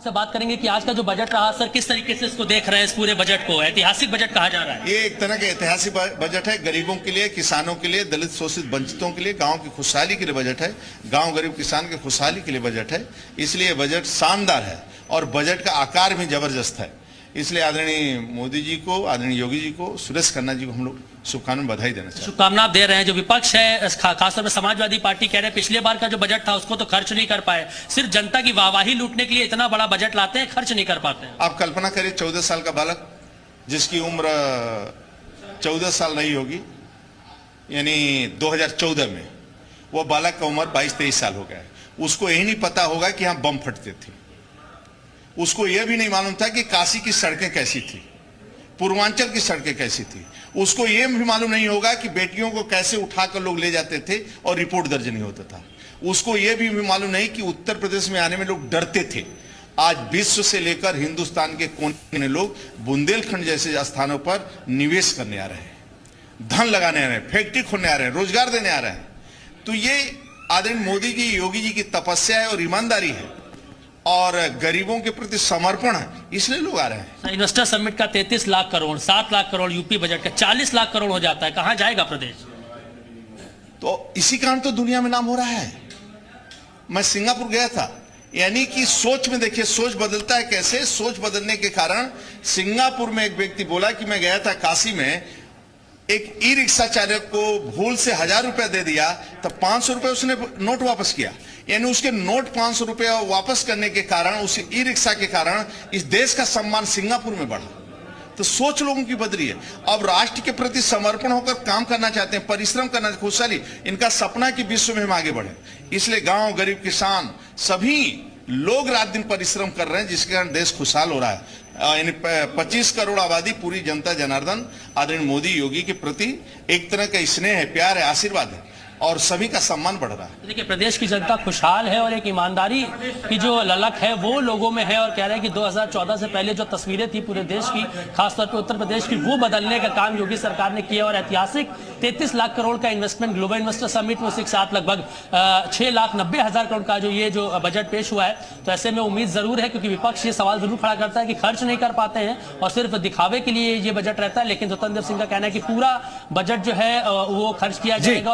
से बात करेंगे कि आज का जो बजट रहा सर, किस तरीके से इसको देख रहे हैं? इस पूरे बजट को ऐतिहासिक बजट कहा जा रहा है। ये एक तरह का ऐतिहासिक बजट है। गरीबों के लिए, किसानों के लिए, दलित शोषित वंचितों के लिए, गांव की खुशहाली के लिए बजट है। गांव गरीब किसान की खुशहाली के लिए बजट है। इसलिए बजट शानदार है और बजट का आकार भी जबरदस्त है। इसलिए आदरणीय मोदी जी को, आदरणीय योगी जी को, सुरेश खन्ना जी को हम लोग शुभकामनाएं, बधाई देना चाहते हैं। शुभकामना दे रहे हैं। जो विपक्ष है, खासतौर पर समाजवादी पार्टी कह रहे हैं पिछले बार का जो बजट था उसको तो खर्च नहीं कर पाए, सिर्फ जनता की वाहवाही लूटने के लिए इतना बड़ा बजट लाते हैं, खर्च नहीं कर पाते हैं। आप कल्पना करिए 14 साल का बालक जिसकी उम्र 14 साल नहीं होगी, यानी 2014 में वो बालक का उम्र 22-23 साल हो गया है। उसको यही नहीं पता होगा कि यहाँ बम फटते थे। उसको यह भी नहीं मालूम था कि काशी की सड़कें कैसी थी, पूर्वांचल की सड़कें कैसी थी। उसको यह भी मालूम नहीं होगा कि बेटियों को कैसे उठाकर लोग ले जाते थे और रिपोर्ट दर्ज नहीं होता था। उसको यह भी मालूम नहीं कि उत्तर प्रदेश में आने में लोग डरते थे। आज विश्व से लेकर हिंदुस्तान के कोने में लोग बुंदेलखंड जैसे स्थानों पर निवेश करने आ रहे हैं, धन लगाने आ रहे हैं, फैक्ट्री खोलने आ रहे हैं, रोजगार देने आ रहे हैं। तो ये आदरणीय मोदी जी, योगी जी की तपस्या है और ईमानदारी है और गरीबों के प्रति समर्पण है, इसलिए लोग आ रहे हैं। इन्वेस्टर समिट का 33 लाख करोड़, 7 लाख करोड़ यूपी बजट का 40 लाख करोड़ हो जाता है, कहां जाएगा प्रदेश? तो इसी कारण तो दुनिया में नाम हो रहा है। मैं सिंगापुर गया था, यानी कि सोच में देखिए, सोच बदलता है कैसे। सोच बदलने के कारण सिंगापुर में एक व्यक्ति बोला कि मैं गया था काशी में, एक ई रिक्शा चालक को भूल से 1000 रुपया दे दिया, तब 500 रुपये उसने नोट वापस किया। यानी उसके नोट 500 रुपया वापस करने के कारण, उस ई रिक्शा के कारण इस देश का सम्मान सिंगापुर में बढ़ा। तो सोच लोगों की बदली है। अब राष्ट्र के प्रति समर्पण होकर काम करना चाहते हैं, परिश्रम करना, खुशहाली। इनका सपना कि विश्व में हम आगे बढ़े। इसलिए गांव, गरीब, किसान सभी लोग रात दिन परिश्रम कर रहे हैं, जिसके कारण देश खुशहाल हो रहा है। यानी 25 करोड़ आबादी, पूरी जनता जनार्दन आदरणीय मोदी योगी के प्रति एक तरह का स्नेह है, प्यार है, आशीर्वाद है और सभी का सम्मान बढ़ रहा है। देखिए, प्रदेश की जनता खुशहाल है और एक ईमानदारी की जो ललक है वो लोगों में है और कह रहे हैं कि 2014 से पहले जो तस्वीरें थी पूरे देश की, खासतौर पर उत्तर प्रदेश की, वो बदलने का काम योगी सरकार ने किया और ऐतिहासिक 33 लाख करोड़ का इन्वेस्टमेंट ग्लोबल इन्वेस्टर समिट में उसके साथ लगभग 6,90,000 करोड़ का जो बजट पेश हुआ है। तो ऐसे में उम्मीद जरूर है, क्योंकि विपक्ष ये सवाल जरूर खड़ा करता है कि खर्च नहीं कर पाते हैं और सिर्फ दिखावे के लिए ये बजट रहता है, लेकिन स्वतंत्र सिंह का कहना है कि पूरा बजट जो है वो खर्च किया जाएगा।